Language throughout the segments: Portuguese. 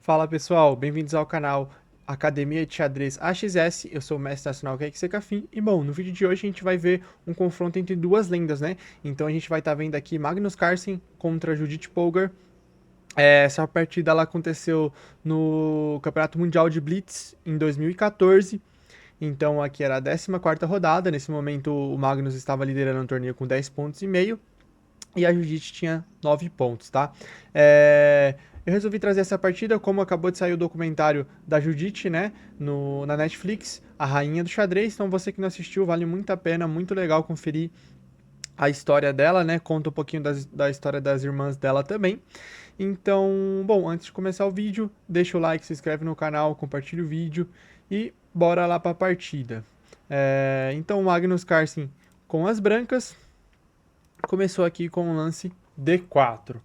Fala pessoal, bem-vindos ao canal Academia de Xadrez AXS, eu sou o mestre nacional Kaique Secafim, e bom, no vídeo de hoje a gente vai ver um confronto entre duas lendas, né? Então a gente vai estar vendo aqui Magnus Carlsen contra Judith Polgar. Essa partida ela aconteceu no Campeonato Mundial de Blitz em 2014, então aqui era a 14ª rodada, nesse momento o Magnus estava liderando o torneio com 10 pontos e meio, e a Judite tinha 9 pontos, tá? Eu resolvi trazer essa partida, como acabou de sair o documentário da Judite, né, na Netflix, A Rainha do Xadrez, então você que não assistiu, vale muito a pena, muito legal conferir a história dela, né, conta um pouquinho da história das irmãs dela também. Então, bom, antes de começar o vídeo, deixa o like, se inscreve no canal, compartilha o vídeo e bora lá para a partida. Então, o Magnus Carlsen com as brancas, começou aqui com o lance D4.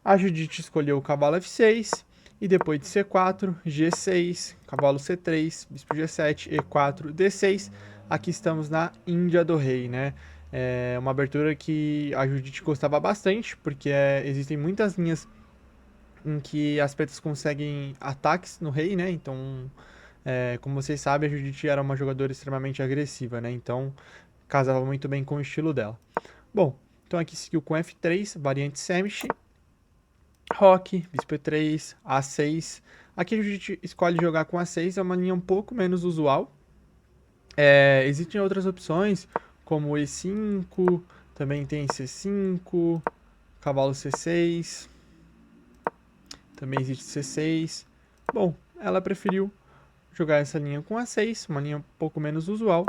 A Judite escolheu o cavalo F6, e depois de C4, G6, cavalo C3, bispo G7, E4, D6. Aqui estamos na Índia do Rei, né? É uma abertura que a Judite gostava bastante, porque existem muitas linhas em que as pretas conseguem ataques no rei, né? Então, como vocês sabem, a Judite era uma jogadora extremamente agressiva, né? Então, casava muito bem com o estilo dela. Bom, então aqui seguiu com F3, variante Semish, Roque, bispo E3, A6. Aqui a gente escolhe jogar com A6, é uma linha um pouco menos usual. Existem outras opções, como E5, também tem C5, cavalo C6, também existe C6. Bom, ela preferiu jogar essa linha com A6, uma linha um pouco menos usual.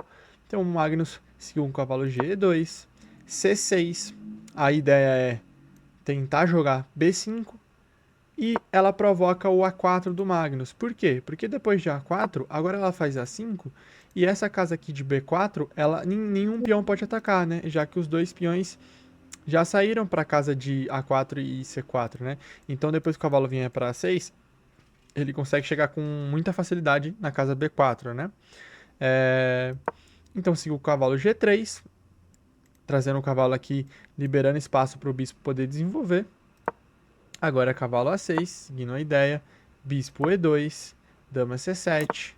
Então o Magnus seguiu um cavalo G2, C6. A ideia é tentar jogar B5 e ela provoca o A4 do Magnus. Por quê? Porque depois de A4, agora ela faz A5 e essa casa aqui de B4, nenhum peão pode atacar, né? Já que os dois peões já saíram para a casa de A4 e C4, né? Então depois que o cavalo vier para A6, ele consegue chegar com muita facilidade na casa B4, né? Então siga o cavalo G3, trazendo o cavalo aqui, liberando espaço para o bispo poder desenvolver. Agora cavalo A6, seguindo a ideia, bispo E2, dama C7,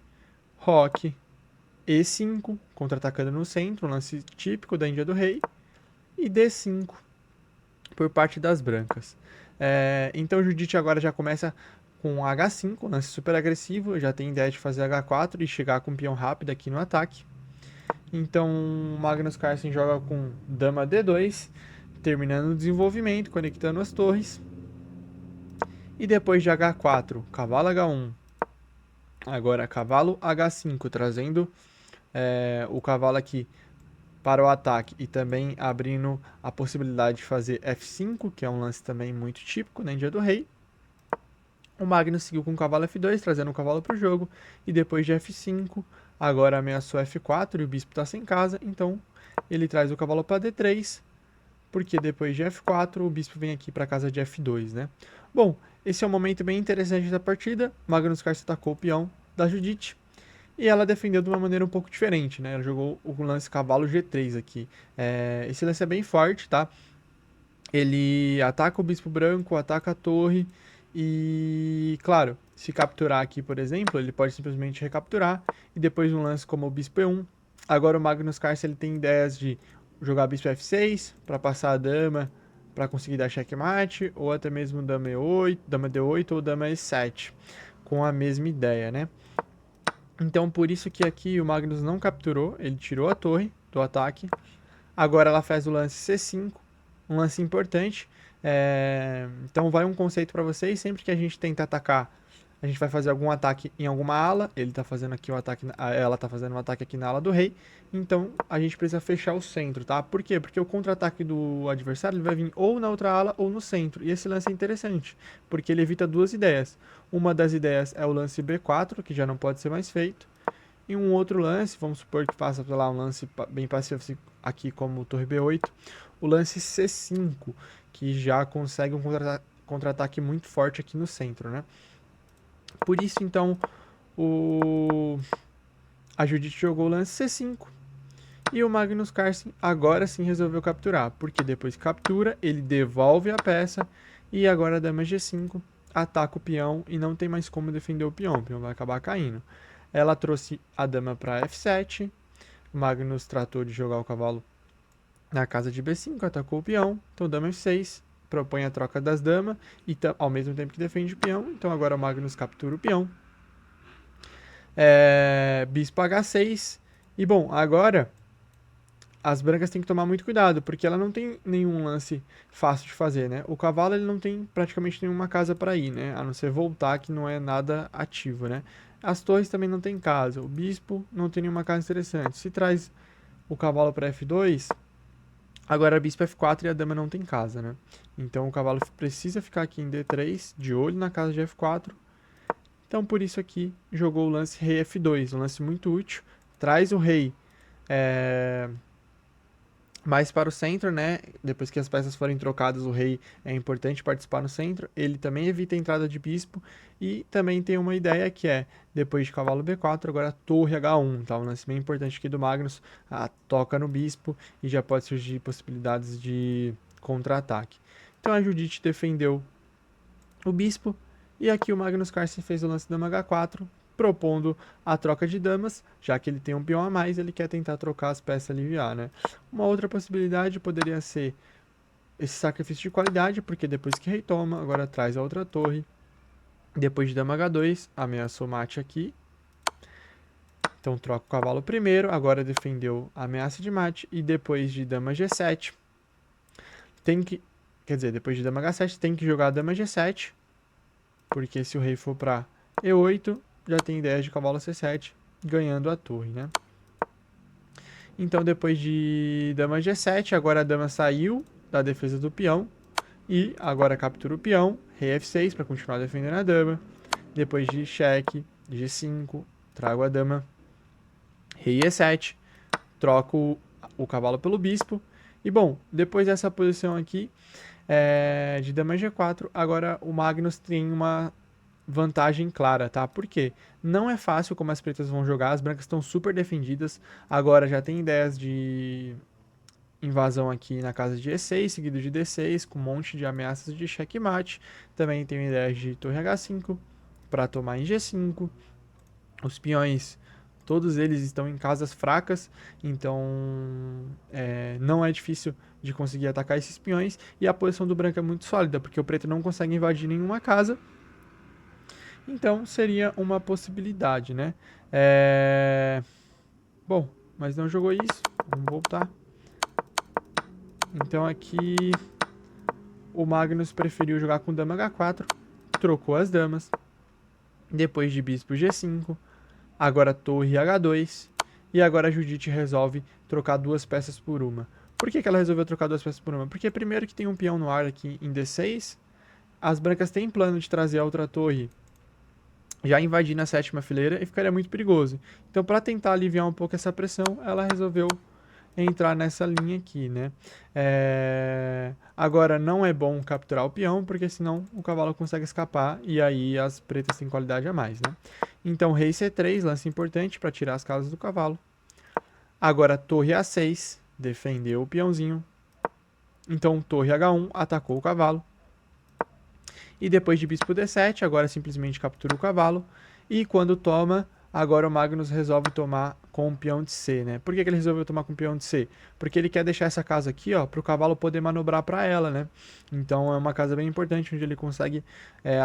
roque, E5, contra-atacando no centro, um lance típico da Índia do Rei, e D5 por parte das brancas. Então Judite agora já começa com H5, um lance super agressivo, já tem ideia de fazer H4 e chegar com um peão rápido aqui no ataque. Então Magnus Carlsen joga com dama D2, terminando o desenvolvimento, conectando as torres. E depois de H4, cavalo H1, agora cavalo H5, trazendo o cavalo aqui para o ataque e também abrindo a possibilidade de fazer F5, que é um lance também muito típico na Índia do Rei. O Magnus seguiu com o cavalo F2, trazendo o cavalo para o jogo, e depois de F5, agora ameaçou F4 e o bispo está sem casa, então ele traz o cavalo para D3, porque depois de F4 o bispo vem aqui para a casa de F2, né? Bom, esse é um momento bem interessante da partida. Magnus Carlsen atacou o peão da Judite e ela defendeu de uma maneira um pouco diferente, né? Ela jogou o lance cavalo G3 aqui. Esse lance é bem forte, tá? Ele ataca o bispo branco, ataca a torre e, claro, se capturar aqui, por exemplo, ele pode simplesmente recapturar e depois um lance como o bispo E1. Agora o Magnus Carlsen ele tem ideias de jogar bispo F6 para passar a dama para conseguir dar checkmate, ou até mesmo dama E8, dama D8 ou dama E7, com a mesma ideia, né? Então por isso que aqui o Magnus não capturou, ele tirou a torre do ataque. Agora ela faz o lance C5, um lance importante. Então vai um conceito para vocês, sempre que a gente tenta atacar, a gente vai fazer algum ataque em alguma ala, ele tá fazendo aqui um ataque, ela tá fazendo um ataque aqui na ala do rei, então a gente precisa fechar o centro, tá? Por quê? Porque o contra-ataque do adversário ele vai vir ou na outra ala ou no centro, e esse lance é interessante, porque ele evita duas ideias. Uma das ideias é o lance B4, que já não pode ser mais feito, e um outro lance, vamos supor que faça, sei lá, um lance bem passivo aqui como torre B8, o lance C5, que já consegue um contra-ataque muito forte aqui no centro, né? Por isso, então, a Judite jogou o lance C5 e o Magnus Carlsen agora sim resolveu capturar, porque depois que captura, ele devolve a peça e agora a dama G5 ataca o peão e não tem mais como defender o peão vai acabar caindo. Ela trouxe a dama para F7, o Magnus tratou de jogar o cavalo na casa de B5, atacou o peão, então dama F6, propõe a troca das damas, e ao mesmo tempo que defende o peão, então agora o Magnus captura o peão. Bispo H6, e bom, agora as brancas têm que tomar muito cuidado, porque ela não tem nenhum lance fácil de fazer, né? O cavalo ele não tem praticamente nenhuma casa para ir, né? A não ser voltar, que não é nada ativo, né? As torres também não tem casa. O bispo não tem nenhuma casa interessante. Se traz o cavalo para F2, agora bispo F4 e a dama não tem casa, né? Então o cavalo precisa ficar aqui em D3, de olho na casa de F4. Então por isso aqui jogou o lance rei F2, um lance muito útil. Traz o rei mais para o centro, né? Depois que as peças forem trocadas, o rei é importante participar no centro. Ele também evita a entrada de bispo. E também tem uma ideia que é, depois de cavalo B4, agora torre H1, tá? Um lance bem importante aqui do Magnus. Toca no bispo e já pode surgir possibilidades de contra-ataque. Então a Judite defendeu o bispo. E aqui o Magnus Carlsen fez o lance dama H4, propondo a troca de damas, já que ele tem um peão a mais, ele quer tentar trocar as peças aliviar, né? Uma outra possibilidade poderia ser esse sacrifício de qualidade, porque depois que rei toma, agora traz a outra torre. Depois de dama H2, ameaçou mate aqui. Então troca o cavalo primeiro, agora defendeu a ameaça de mate. E depois de dama G7, depois de dama H7, tem que jogar a dama G7. Porque se o rei for para E8, já tem ideia de cavalo C7, ganhando a torre, né? Então, depois de dama G7, agora a dama saiu da defesa do peão. E agora captura o peão, rei F6 para continuar defendendo a dama. Depois de cheque, G5, trago a dama, rei E7, troco o cavalo pelo bispo. E bom, depois dessa posição aqui de dama G4, agora o Magnus tem uma vantagem clara, tá? Por quê? Não é fácil como as pretas vão jogar, as brancas estão super defendidas, agora já tem ideias de invasão aqui na casa de E6, seguido de D6, com um monte de ameaças de checkmate, também tem ideias de torre H5, para tomar em G5, os peões, todos eles estão em casas fracas, então não é difícil de conseguir atacar esses peões, e a posição do branco é muito sólida, porque o preto não consegue invadir nenhuma casa. Então, seria uma possibilidade, né? Bom, mas não jogou isso. Vamos voltar. Então, aqui o Magnus preferiu jogar com dama H4. Trocou as damas. Depois de bispo G5. Agora torre H2. E agora a Judite resolve trocar duas peças por uma. Por que ela resolveu trocar duas peças por uma? Porque primeiro que tem um peão no ar aqui em D6. As brancas têm plano de trazer a outra torre já invadir na sétima fileira e ficaria muito perigoso. Então, para tentar aliviar um pouco essa pressão, ela resolveu entrar nessa linha aqui, né? Agora, não é bom capturar o peão, porque senão o cavalo consegue escapar e aí as pretas têm qualidade a mais, né? Então, rei C3, lance importante para tirar as casas do cavalo. Agora, torre A6, defendeu o peãozinho. Então, torre H1, atacou o cavalo. E depois de bispo D7, agora simplesmente captura o cavalo. E quando toma, agora o Magnus resolve tomar com o peão de C, né? Por que ele resolveu tomar com o peão de C? Porque ele quer deixar essa casa aqui, ó, para o cavalo poder manobrar para ela, né? Então é uma casa bem importante, onde ele consegue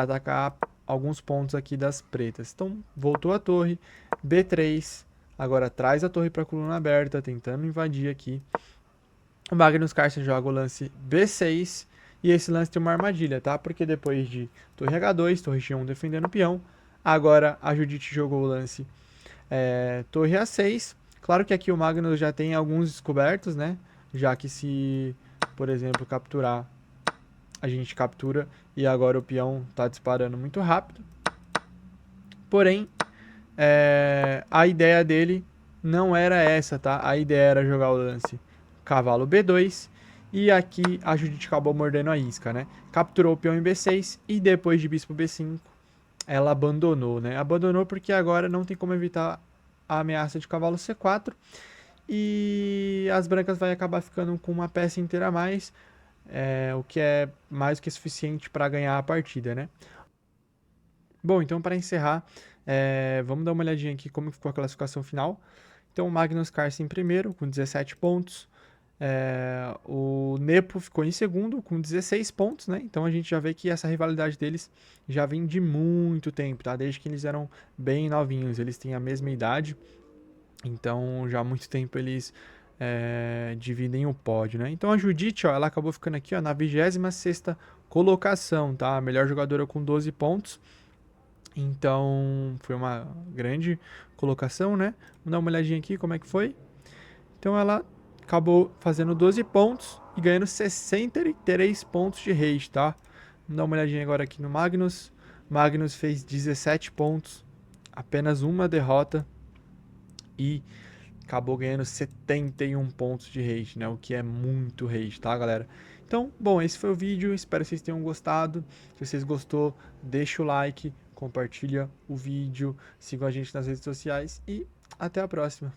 atacar alguns pontos aqui das pretas. Então voltou a torre, B3, agora traz a torre para a coluna aberta, tentando invadir aqui. O Magnus Carlsen joga o lance B6, e esse lance tem uma armadilha, tá? Porque depois de torre H2, torre G1 defendendo o peão, agora a Judite jogou o lance torre A6. Claro que aqui o Magnus já tem alguns descobertos, né? Já que se, por exemplo, capturar, a gente captura e agora o peão tá disparando muito rápido. Porém, a ideia dele não era essa, tá? A ideia era jogar o lance cavalo B2. E aqui a Judite acabou mordendo a isca, né? Capturou o peão em B6 e depois de bispo B5, ela abandonou, né? Abandonou porque agora não tem como evitar a ameaça de cavalo C4. E as brancas vai acabar ficando com uma peça inteira a mais, o que é mais do que suficiente para ganhar a partida, né? Bom, então para encerrar, vamos dar uma olhadinha aqui como ficou a classificação final. Então, o Magnus Carlsen em primeiro, com 17 pontos. O Nepo ficou em segundo, com 16 pontos, né? Então, a gente já vê que essa rivalidade deles já vem de muito tempo, tá? Desde que eles eram bem novinhos. Eles têm a mesma idade, então já há muito tempo eles dividem o pódio, né? Então, a Judite, ó, ela acabou ficando aqui, ó, na 26ª colocação, tá? A melhor jogadora com 12 pontos. Então, foi uma grande colocação, né? Vamos dar uma olhadinha aqui como é que foi. Então, ela acabou fazendo 12 pontos e ganhando 63 pontos de rage, tá? Vamos dar uma olhadinha agora aqui no Magnus. Magnus fez 17 pontos, apenas uma derrota e acabou ganhando 71 pontos de rage, né? O que é muito rage, tá, galera? Então, bom, esse foi o vídeo. Espero que vocês tenham gostado. Se vocês gostou, deixa o like, compartilha o vídeo, sigam a gente nas redes sociais e até a próxima.